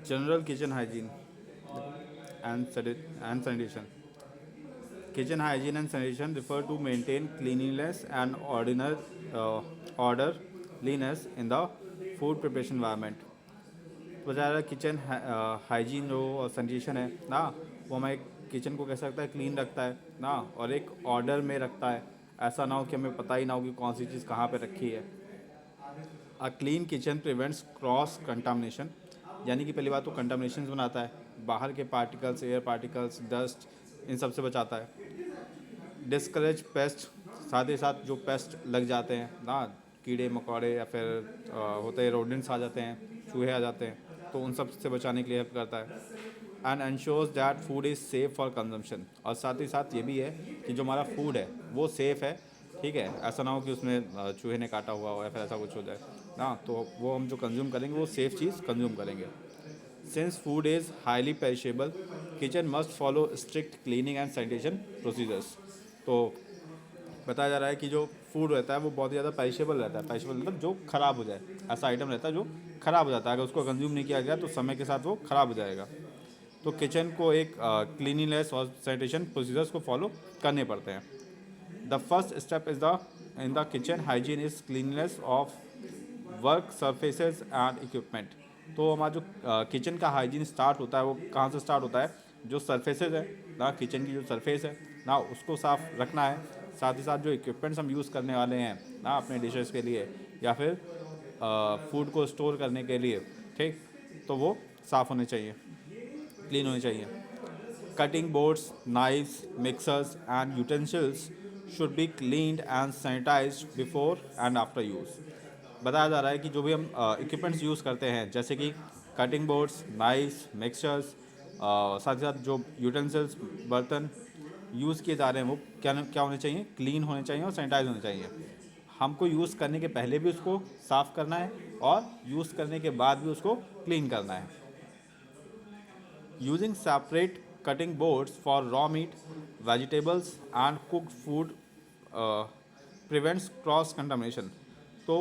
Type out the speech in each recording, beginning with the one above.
General kitchen hygiene and sanitation. Kitchen hygiene and sanitation refer to maintain cleanliness and orderliness in the food preparation environment. तो ज़्यादा kitchen hygiene जो और sanitation है ना, वो हमारे किचन को कैसा रखता है, क्लीन रखता है ना, और एक ऑर्डर में रखता है। ऐसा ना हो कि हमें पता ही ना हो कि कौन सी चीज़ कहाँ पे रखी है। A clean kitchen prevents cross contamination, यानी कि पहली बात तो कंटामिनेशन बनाता है, बाहर के पार्टिकल्स, एयर पार्टिकल्स, डस्ट, इन सब से बचाता है। डिस्करेज पेस्ट, साथ ही साथ जो पेस्ट लग जाते हैं ना, कीड़े मकोड़े या फिर होते हैं रोडेंट्स आ जाते हैं, चूहे आ जाते हैं, तो उन सब से बचाने के लिए हेल्प करता है। And ensures that food is safe for consumption, और साथ ही साथ ये भी है कि जो हमारा फूड है वो सेफ़ है। ठीक है, ऐसा ना हो कि उसमें चूहे ने काटा हुआ हो या फिर ऐसा कुछ हो जाए ना, तो वो हम जो कंज्यूम करेंगे वो सेफ़ चीज़ कंज्यूम करेंगे। Since food is highly perishable, kitchen must follow strict cleaning and sanitation procedures. तो बताया जा रहा है कि जो फूड रहता है वो बहुत ही ज़्यादा पेरिशेबल रहता है। पेरिशेबल मतलब जो ख़राब हो जाए, ऐसा आइटम रहता है जो ख़राब हो जाता है, अगर उसको कंज्यूम नहीं किया गया तो समय के साथ वो ख़राब हो जाएगा। तो किचन को एक क्लीनिनेस और सैनिटेशन प्रोसीजर्स को फॉलो करने पड़ते हैं। The first step is the in the kitchen hygiene is cleanliness of work surfaces and equipment. तो हमारा जो किचन का हाइजीन स्टार्ट होता है वो कहाँ से स्टार्ट होता है, जो सरफेसेस है ना, किचन की जो सरफेस है ना, उसको साफ़ रखना है। साथ ही साथ जो इक्विपमेंट्स हम यूज़ करने वाले हैं ना अपने डिशेस के लिए या फिर फूड को स्टोर करने के लिए, ठीक, तो वो साफ़ होने चाहिए, क्लीन होने चाहिए। Cutting boards, knives, mixers, and utensils should be cleaned and sanitized before and after use. बताया जा रहा है कि जो भी हम इक्विपमेंट्स यूज़ करते हैं, जैसे कि कटिंग बोर्ड्स, नाइफ्स, मिक्सचर्स, साथ ही साथ जो यूटेंसिल्स, बर्तन यूज़ किए जा रहे हैं वो क्या क्या होने चाहिए, क्लीन होने चाहिए और सैनिटाइज होने चाहिए। हमको यूज़ करने के पहले भी उसको साफ़ करना है और यूज़ करने के बाद भी उसको क्लीन करना है। Using separate cutting boards for raw meat, vegetables and cooked food uh, prevents cross contamination. तो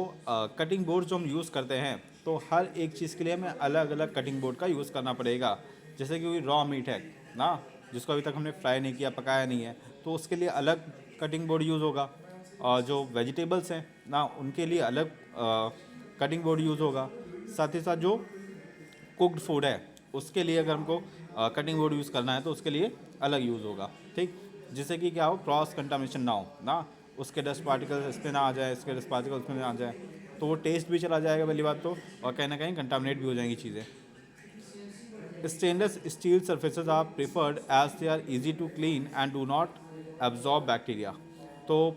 कटिंग बोर्ड जो हम यूज़ करते हैं तो हर एक चीज़ के लिए हमें अलग अलग कटिंग बोर्ड का यूज़ करना पड़ेगा। जैसे कि कोई रॉ मीट है ना, जिसको अभी तक हमने फ्राई नहीं किया, पकाया नहीं है, तो उसके लिए अलग कटिंग बोर्ड यूज़ होगा। और जो वेजिटेबल्स हैं ना, उनके लिए अलग कटिंग बोर्ड यूज़ होगा। साथ ही साथ जो कुक्ड फूड है उसके लिए अगर हमको कटिंग बोर्ड यूज़ करना है तो उसके लिए अलग यूज़ होगा, ठीक, जिससे कि क्या हो, क्रॉस कंटामिनेशन ना हो ना, उसके डस्ट पार्टिकल्स इस पर ना आ जाए, इसके डस्ट पार्टिकल्स उसमें ना आ जाए, तो वो टेस्ट भी चला जाएगा पहली बात तो, और कहीं ना कहीं कंटामिनेट भी हो जाएंगी चीज़ें। Stainless steel surfaces are preferred as they are easy to clean and do not absorb bacteria. तो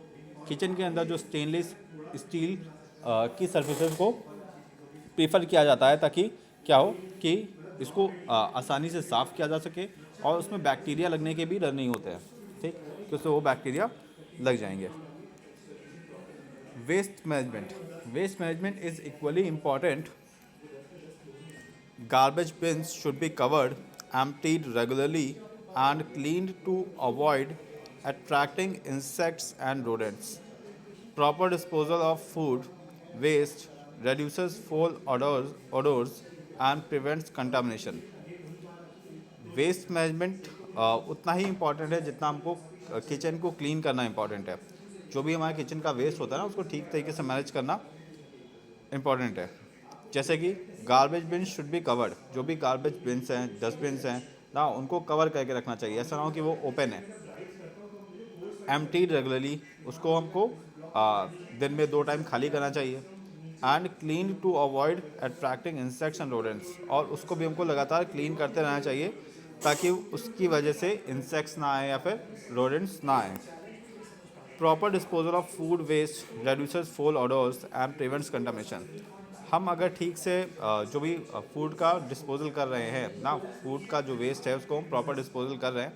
किचन के अंदर जो स्टेनलेस स्टील की सर्फेसेज को प्रीफर किया जाता है, ताकि क्या हो कि इसको आसानी से साफ़ किया जा सके और उसमें बैक्टीरिया लगने के भी डर नहीं होते हैं, ठीक, तो उससे वो बैक्टीरिया लग जाएंगे। Waste management is equally important. Garbage bins should be covered, emptied regularly, and cleaned to avoid attracting insects and rodents. Proper disposal of food waste reduces foul odors and prevents contamination. Waste management उतना ही important है जितना हमको kitchen को clean करना important है। जो भी हमारे किचन का वेस्ट होता है ना, उसको ठीक तरीके से मैनेज करना इम्पॉर्टेंट है। जैसे कि garbage bin should be covered, जो भी गार्बेज बिन्स हैं, डस्टबिन्स हैं ना, उनको कवर करके रखना चाहिए, ऐसा ना हो कि वो ओपन है। एम्प्टीड रेगुलरली, उसको हमको दिन में 2 टाइम खाली करना चाहिए। And clean to avoid attracting insects and rodents, और उसको भी हमको लगातार क्लीन करते रहना चाहिए ताकि उसकी वजह से इंसेक्ट्स ना आए या फिर रोडेंट्स ना आए। Proper disposal of food waste reduces foul odours and prevents contamination. हम अगर ठीक से जो भी फूड का डिस्पोजल कर रहे हैं ना, फूड का जो वेस्ट है उसको हम प्रॉपर डिस्पोजल कर रहे हैं,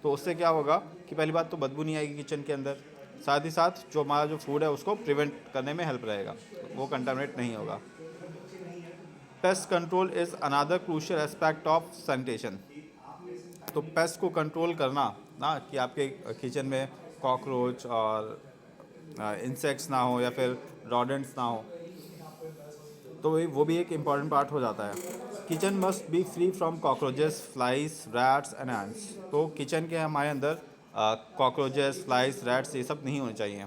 तो उससे क्या होगा कि पहली बात तो बदबू नहीं आएगी किचन के अंदर, साथ ही साथ जो हमारा जो फूड है उसको प्रिवेंट करने में हेल्प रहेगा, वो कंटामिनेट नहीं होगा। Pest control is another crucial aspect of sanitation. तो पेस्ट को कंट्रोल करना ना, कि आपके किचन में कॉकरोच और इंसेक्ट्स ना हो या फिर रॉडेंट्स ना हो, तो वो भी एक इम्पॉर्टेंट पार्ट हो जाता है। Kitchen must be free from cockroaches, flies, rats and ants. तो किचन के हमारे अंदर कॉकरोचेस, फ्लाइज, रैट्स ये सब नहीं होने चाहिए।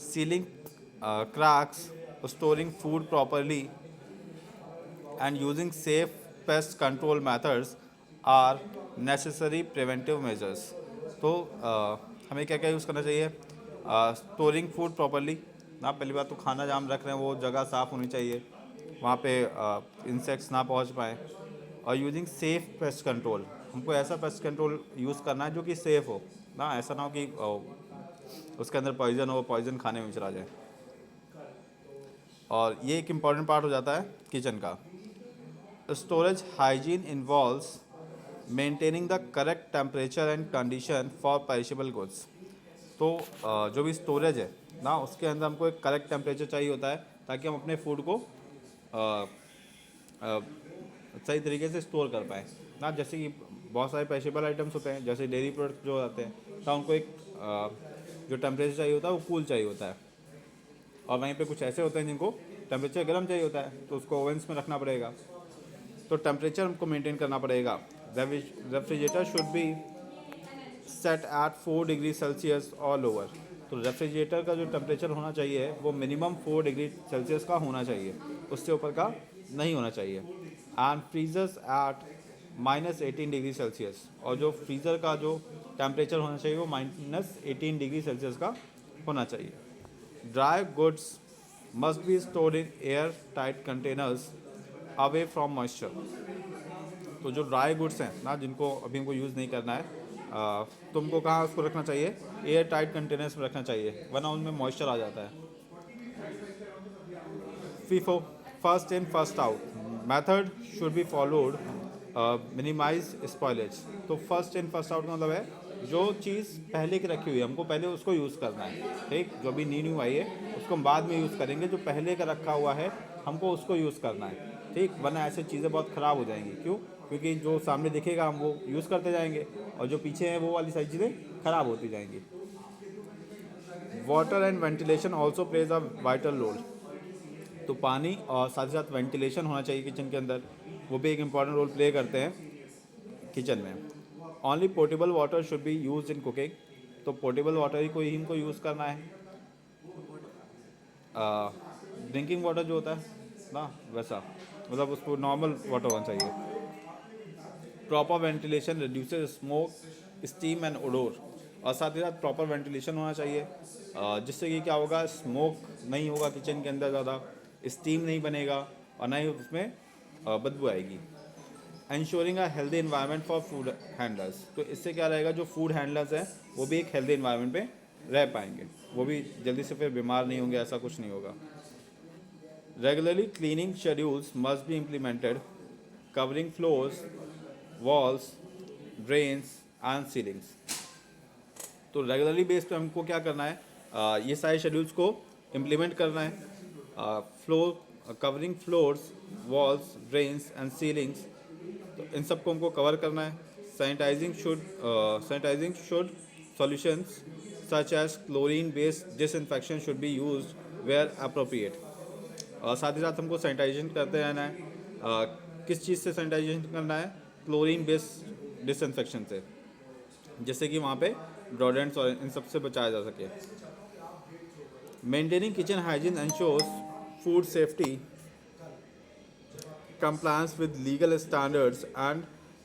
Ceiling cracks, storing food properly and using safe pest control methods are necessary preventive measures। तो हमें क्या क्या यूज़ करना चाहिए? स्टोरिंग फूड प्रॉपरली ना, पहली बात तो खाना जहाँ हम रख रहे हैं वो जगह साफ़ होनी चाहिए, वहाँ पे इंसेक्ट्स ना पहुँच पाएँ। और यूजिंग सेफ पेस्ट कंट्रोल, हमको ऐसा पेस्ट कंट्रोल यूज़ करना है जो कि सेफ़ हो ना, ऐसा ना हो कि उसके अंदर पॉइजन हो, पॉइजन खाने में चला जाए। और ये एक इम्पॉर्टेंट पार्ट हो जाता है किचन का। Storage hygiene involves maintaining the correct temperature and condition for perishable goods। तो जो भी स्टोरेज है ना, उसके अंदर हमको एक करेक्ट टेम्परेचर चाहिए होता है ताकि हम अपने फूड को सही तरीके से स्टोर कर पाएँ ना। जैसे कि बहुत सारे पेरिशेबल आइटम्स होते हैं, जैसे डेयरी प्रोडक्ट जो आते हैं, तो उनको एक जो टेम्परेचर चाहिए होता है वो कूल चाहिए होता है। और वहीं पे कुछ ऐसे होते हैं जिनको टेम्परेचर गर्म चाहिए होता है, तो उसको ओवंस में रखना पड़ेगा। तो टेम्परेचर हमको मेंटेन करना पड़ेगा। Refrigerator should be set at 4 degree Celsius और लोअर। तो रेफ्रिजरेटर का जो टेम्परेचर होना चाहिए वो मिनिमम 4 डिग्री सेल्सियस का होना चाहिए, उससे ऊपर का नहीं होना चाहिए। And freezers at -18 degree Celsius, और जो फ्रीज़र का जो टेम्परेचर होना चाहिए वो -18 डिग्री सेल्सियस का होना चाहिए। Dry goods must be stored in air tight containers away from moisture. तो जो ड्राई गुड्स हैं ना, जिनको अभी हमको यूज़ नहीं करना है, तुमको कहाँ उसको रखना चाहिए? एयर टाइट कंटेनर्स में रखना चाहिए, वरना उनमें मॉइस्चर आ जाता है। FIFO, first in first out method should be followed, minimize spoilage. तो फर्स्ट इन फर्स्ट आउट का मतलब है जो चीज़ पहले की रखी हुई है हमको पहले उसको यूज़ करना है, ठीक। जो भी न्यू आई है उसको हम बाद में यूज़ करेंगे, जो पहले का रखा हुआ है हमको उसको यूज़ करना है, ठीक। वरना ऐसे चीज़ें बहुत ख़राब हो जाएंगी। क्यों? क्योंकि जो सामने दिखेगा हम वो यूज़ करते जाएंगे और जो पीछे हैं वो वाली सारी चीज़ें ख़राब होती जाएंगी। Water and ventilation also plays a vital role. तो पानी और साथ ही साथ वेंटिलेशन होना चाहिए किचन के अंदर, वो भी एक इम्पॉर्टेंट रोल प्ले करते हैं किचन में। Only portable water should be use in cooking. तो पोर्टेबल वाटर ही कोई इनको यूज़ करना है। ड्रिंकिंग वाटर जो होता है ना, वैसा मतलब उसको नॉर्मल वाटर होना चाहिए। Proper ventilation reduces smoke, steam and odour. और साथ ही साथ प्रॉपर वेंटिलेशन होना चाहिए, जिससे कि क्या होगा, स्मोक नहीं होगा किचन के अंदर ज़्यादा, स्टीम नहीं बनेगा और ना ही उसमें बदबू आएगी। Ensuring a healthy environment for food handlers. तो इससे क्या रहेगा, जो फूड हैंडलर्स हैं वो भी एक हेल्दी इन्वायरमेंट पे रह पाएंगे, वो भी जल्दी से फिर बीमार नहीं होंगे, ऐसा कुछ नहीं होगा। Regularly cleaning schedules must be implemented, covering floors, walls, drains and ceilings. तो रेगुलरली बेस पे हमको क्या करना है, ये सारे शेड्यूल्स को इम्प्लीमेंट करना है। Floor covering floors, walls, drains and ceilings, तो इन सबको हमको कवर करना है। Sanitising should solutions such as chlorine based disinfection should be used where appropriate. और साथ ही साथ हमको सैनिटाइजेशन करते रहना है। किस चीज़ से सैनिटाइजेशन करना है? क्लोरीन बेस्ड डिसइंफेक्शन से, जिससे कि वहाँ पे रोडेंट्स और इन सब से बचाया जा सके। Maintaining kitchen hygiene ensures food safety, compliance with legal standards and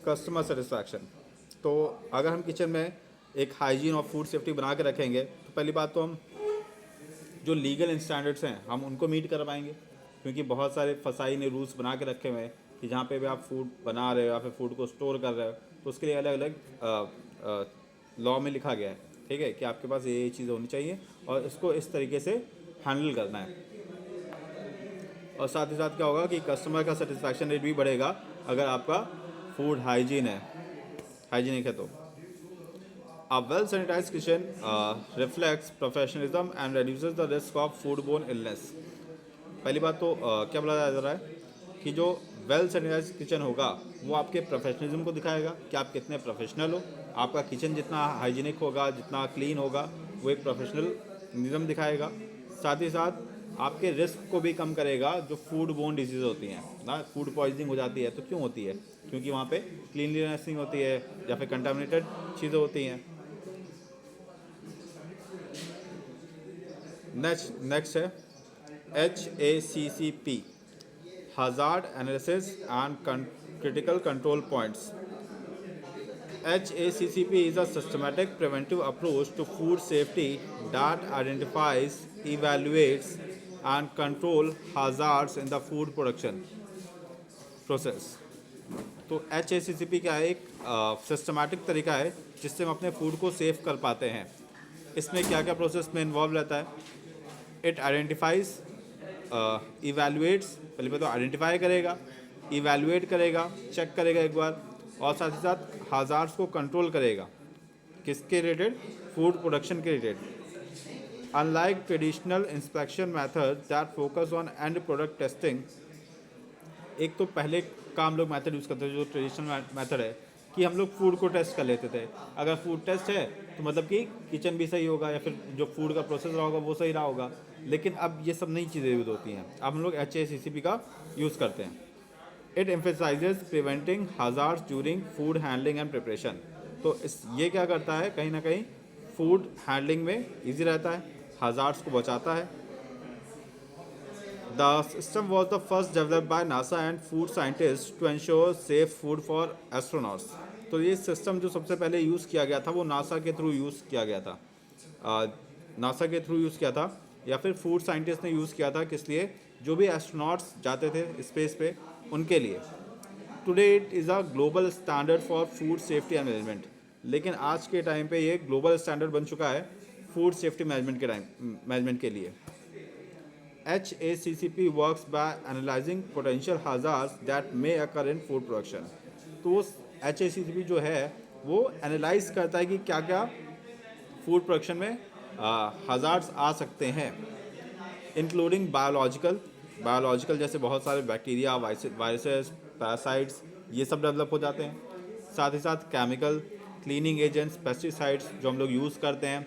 customer satisfaction. तो अगर हम किचन में एक हाइजीन और फूड सेफ्टी बना के रखेंगे तो पहली बात तो हम जो लीगल स्टैंडर्ड्स हैं हम उनको मीट कर पाएंगे, क्योंकि बहुत सारे फसाई ने रूल्स बना के रखे हुए हैं कि जहाँ पे भी आप फूड बना रहे हो या फिर फूड को स्टोर कर रहे हो तो उसके लिए अलग अलग लॉ में लिखा गया है, ठीक है, कि आपके पास ये चीज़ें होनी चाहिए और इसको इस तरीके से हैंडल करना है। और साथ ही साथ क्या होगा कि कस्टमर का सेटिस्फैक्शन रेट भी बढ़ेगा अगर आपका फूड हाइजीनिक है तो। A well sanitized kitchen reflects professionalism and reduces the risk of foodborne illness। पहली बात तो क्या बोला जा रहा है कि जो वेल सैनिटाइज किचन होगा वो आपके प्रोफेशनलिज्म को दिखाएगा कि आप कितने प्रोफेशनल हो। आपका किचन जितना हाइजीनिक होगा, जितना क्लीन होगा, वो एक प्रोफेशनलिज्म दिखाएगा। साथ ही साथ आपके रिस्क को भी कम करेगा जो फूड बोर्न डिजीज़ होती हैं ना, फूड पॉइजनिंग हो जाती है तो क्यों होती है, क्योंकि वहाँ पे क्लीनलीनेस नहीं होती है या फिर कंटामिनेटेड चीज़ें होती हैं। नेक्स्ट है HACCP, Hazard Analysis and Critical Control Points. HACCP is a systematic preventive approach to food safety that identifies, evaluates, and control hazards in the food production process. तो HACCP क्या है, एक सिस्टमैटिक तरीका है जिससे हम अपने फूड को सेफ कर पाते हैं। इसमें क्या क्या प्रोसेस में इन्वॉल्व रहता है? इट आइडेंटिफाइज, इवैल्यूएट्स, पहले तो आइडेंटिफाई करेगा, इवैल्यूएट करेगा, चेक करेगा एक बार, और साथ ही साथ हाजार्ड्स को कंट्रोल करेगा। किसके रिलेटेड? फूड प्रोडक्शन के related. Unlike traditional inspection method that focus on and product testing, एक तो पहले का हम लोग मेथड यूज़ करते थे जो ट्रेडिशनल मेथड है कि हम लोग फूड को टेस्ट कर लेते थे। अगर फूड टेस्ट है तो मतलब कि किचन भी सही होगा या फिर जो फूड का प्रोसेस रहा होगा वो सही रहा होगा। लेकिन अब ये सब नई चीज़ें यूज़ होती हैं, अब हम लोग HACCP का यूज़ करते हैं। It emphasises preventing hazards during food handling and preparation. तो ये क्या करता है, कहीं ना कहीं फूड हैंडलिंग में ईजी रहता है, hazards को बचाता है। The system was the first developed by NASA and food scientists to ensure safe food for astronauts. तो ये सिस्टम जो सबसे पहले यूज़ किया गया था वो नासा के थ्रू यूज़ किया गया था, नासा के थ्रू यूज़ किया था या फिर फूड साइंटिस्ट ने यूज़ किया था। किस लिए? जो भी एस्ट्रोनॉट्स जाते थे स्पेस पे उनके लिए। Today it is a global standard for food safety and management. लेकिन आज के टाइम पे ये ग्लोबल स्टैंडर्ड बन चुका है फूड सेफ्टी मैनेजमेंट के लिए। HACCP works by analyzing potential hazards that may occur in food production. तो HACCP जो है वो एनालाइज करता है कि क्या क्या फूड प्रोडक्शन में hazards आ सकते हैं, इंक्लूडिंग बायोलॉजिकल जैसे बहुत सारे बैक्टीरिया, वायरसेस, पैरासाइट्स, ये सब डेवलप हो जाते हैं। साथ ही साथ केमिकल, क्लीनिंग एजेंट्स, पेस्टिसाइड्स जो हम लोग यूज़ करते हैं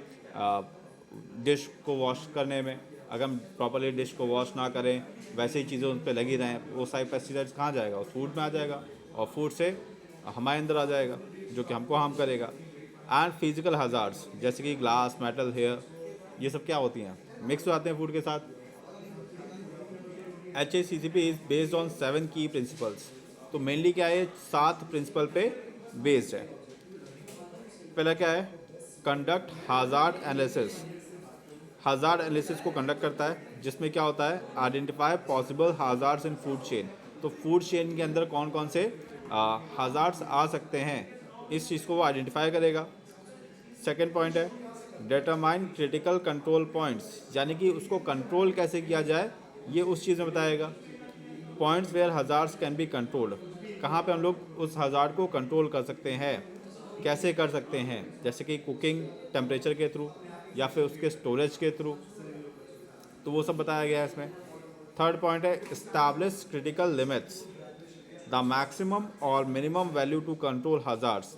डिश को वॉश करने में, अगर हम प्रॉपरली डिश को वॉश ना करें, वैसे ही चीज़ें उन पर लगी रहें, वो सारे पेस्टिसाइड्स कहाँ जाएगा? उस फूड में आ जाएगा और फूड से हमारे अंदर आ जाएगा जो कि हमको हार्म करेगा। एंड फिजिकल हज़ार्ड्स जैसे कि ग्लास, मेटल, हेयर, ये सब क्या होती हैं, मिक्स हो जाते हैं फूड के साथ। HACCP इज़ बेस्ड ऑन 7 की प्रिंसिपल्स। तो मेनली क्या है, 7 प्रिंसिपल पे बेस्ड है। पहला क्या है? Conduct hazard analysis. Hazard analysis को कंडक्ट करता है जिसमें क्या होता है, identify possible hazards in food chain. तो फूड चेन के अंदर कौन कौन से हाजार्ड्स आ सकते हैं, इस चीज़ को वो आइडेंटिफाई करेगा। सेकेंड पॉइंट है डिटरमाइन क्रिटिकल कंट्रोल पॉइंट्स, यानी कि उसको कंट्रोल कैसे किया जाए ये उस चीज़ में बताएगा। Points where hazards can be controlled, कहाँ पे हम लोग उस हज़ार्ड को कंट्रोल कर सकते हैं, कैसे कर सकते हैं, जैसे कि कुकिंग टेम्परेचर के थ्रू या फिर उसके स्टोरेज के थ्रू, तो वो सब बताया गया है इसमें। थर्ड पॉइंट है establish critical limits, the maximum और minimum value to control hazards.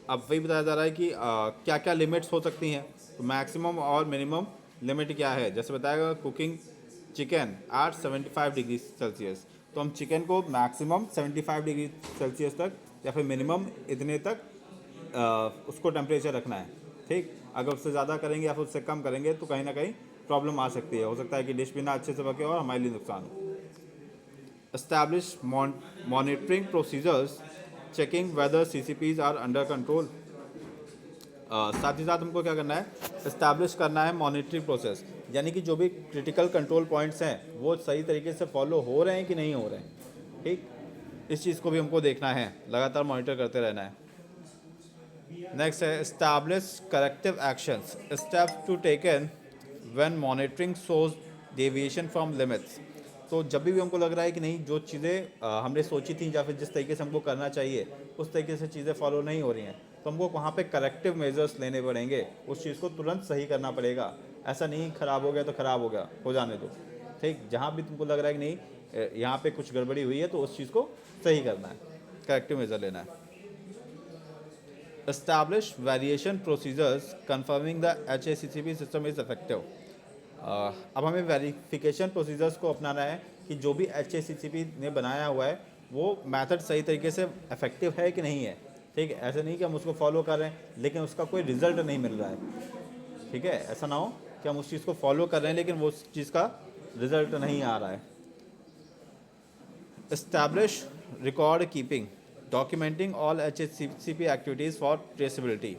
अब वही बताया जा रहा है कि क्या क्या लिमिट्स हो सकती हैं, तो मैक्सिमम और मिनिमम लिमिट क्या है। जैसे बताएगा cooking chicken at 75 degree Celsius, तो हम चिकन को मैक्सिमम 75 डिग्री सेल्सियस तक या फिर मिनिमम इतने तक उसको टेम्परेचर रखना है। ठीक, अगर उससे ज़्यादा करेंगे या फिर उससे कम करेंगे तो कहीं ना कहीं प्रॉब्लम आ सकती है, हो सकता है कि डिश भी ना अच्छे से पके और हमारे लिए नुकसान हो। Establish monitoring procedures, checking whether CCPs are under control. साथ ही साथ हमको क्या करना है, इस्टेब्लिश करना है मॉनिटरिंग प्रोसेस, यानी कि जो भी क्रिटिकल कंट्रोल पॉइंट्स हैं वो सही तरीके से फॉलो हो रहे हैं कि नहीं हो रहे हैं। ठीक, इस चीज़ को भी हमको देखना है, लगातार मॉनिटर करते रहना है। नेक्स्ट है establish corrective actions, steps to taken when monitoring shows deviation from limits. तो जब भी हमको लग रहा है कि नहीं, जो चीज़ें हमने सोची थी या फिर जिस तरीके से हमको करना चाहिए उस तरीके से चीज़ें फॉलो नहीं हो रही हैं, तो हमको वहाँ पे करेक्टिव मेजर्स लेने पड़ेंगे, उस चीज़ को तुरंत सही करना पड़ेगा। ऐसा नहीं ख़राब हो गया तो ख़राब हो गया, हो जाने दो। ठीक, जहाँ भी तुमको लग रहा है कि नहीं यहाँ पे कुछ गड़बड़ी हुई है तो उस चीज़ को सही करना है, करेक्टिव मेजर लेना है। Establish variation procedures confirming the HACCP system is effective. अब हमें वेरिफिकेशन प्रोसीजर्स को अपनाना है कि जो भी HACCP ने बनाया हुआ है वो मेथड सही तरीके से इफेक्टिव है कि नहीं है। ठीक है, ऐसा नहीं कि हम उसको फॉलो कर रहे हैं लेकिन उसका कोई रिजल्ट नहीं मिल रहा है। ठीक है, ऐसा ना हो कि हम उस चीज़ को फॉलो कर रहे हैं लेकिन वो उस चीज़ का रिजल्ट नहीं आ रहा है। Establish record keeping, documenting all HACCP activities for traceability।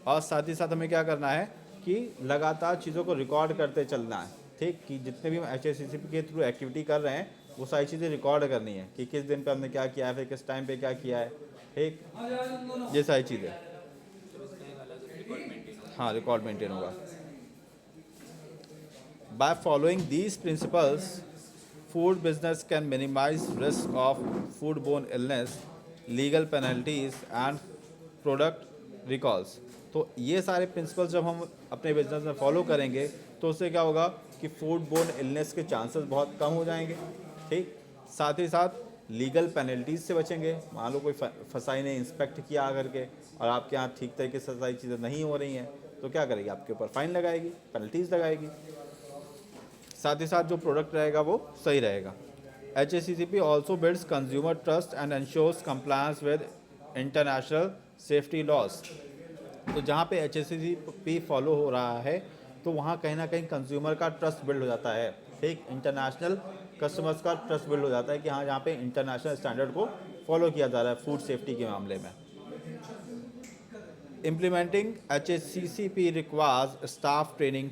और साथ ही साथ हमें क्या करना है कि लगातार चीज़ों को रिकॉर्ड करते चलना है। ठीक, कि जितने भी हम HACCP के थ्रू एक्टिविटी कर रहे हैं वो सारी चीज़ें रिकॉर्ड करनी है कि किस दिन पे हमने क्या किया है, फिर किस टाइम पे क्या किया है। ठीक, ये सारी चीज़ें, हाँ रिकॉर्ड मेंटेन होगा। By following these principles, food business can minimize risk of foodborne illness, legal penalties and product recalls। तो ये सारे प्रिंसिपल्स जब हम अपने बिजनेस में फॉलो करेंगे तो उससे क्या होगा कि फूड बोर्न इलनेस के चांसेस बहुत कम हो जाएंगे। ठीक, साथ ही साथ लीगल पेनल्टीज से बचेंगे। मान लो कोई फसाई ने इंस्पेक्ट किया आकर के और आपके यहाँ ठीक तरीके से सारी चीज़ें नहीं हो रही हैं तो क्या करेगी, आपके ऊपर फाइन लगाएगी, पेनल्टीज लगाएगी। साथ ही साथ जो प्रोडक्ट रहेगा वो सही रहेगा। HACCP also builds consumer trust and ensures compliance with international safety laws. तो जहाँ पे HACCP फॉलो हो रहा है तो वहाँ कहीं ना कहीं कंज्यूमर का ट्रस्ट बिल्ड हो जाता है। ठीक, इंटरनेशनल कस्टमर्स का ट्रस्ट बिल्ड हो जाता है कि हाँ यहाँ पे इंटरनेशनल स्टैंडर्ड को फॉलो किया जा रहा है फूड सेफ्टी के मामले में। Implementing HACCP requires staff training,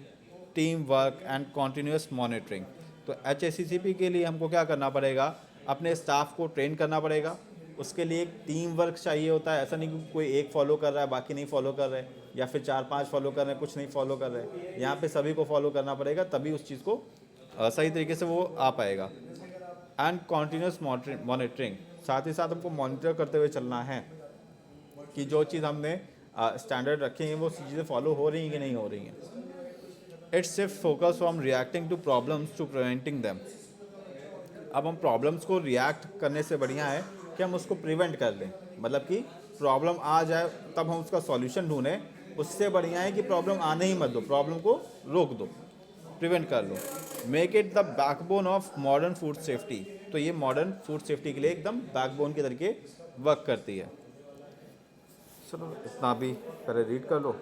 team work and continuous monitoring. तो HACCP के लिए हमको क्या करना पड़ेगा, अपने स्टाफ को ट्रेन करना पड़ेगा। उसके लिए एक टीम वर्क चाहिए होता है। ऐसा नहीं कि कोई एक फॉलो कर रहा है बाकी नहीं फॉलो कर रहे, या फिर 4-5 फॉलो कर रहे हैं कुछ नहीं फॉलो कर रहे। यहाँ पे सभी को फॉलो करना पड़ेगा तभी उस चीज़ को सही तरीके से वो आ पाएगा। एंड कॉन्टीन्यूस मॉनिटरिंग, साथ ही साथ हमको मॉनिटर करते हुए चलना है कि जो चीज़ हमने स्टैंडर्ड रखे हैं वो चीज़ें फॉलो हो रही हैं कि नहीं हो रही हैं। It's shift focus from reacting to problems to preventing them. अब हम प्रॉब्लम्स को रिएक्ट करने से बढ़िया है कि हम उसको प्रिवेंट कर लें। मतलब कि प्रॉब्लम आ जाए तब हम उसका सॉल्यूशन ढूंढें, उससे बढ़िया है कि प्रॉब्लम आने ही मत दो, प्रॉब्लम को रोक दो, प्रिवेंट कर लो। Make it the backbone of modern food safety. तो ये मॉडर्न फूड सेफ्टी के लिए एकदम बैकबोन के तरीके वर्क करती है। चलो इतना भी पहले रीड कर लो।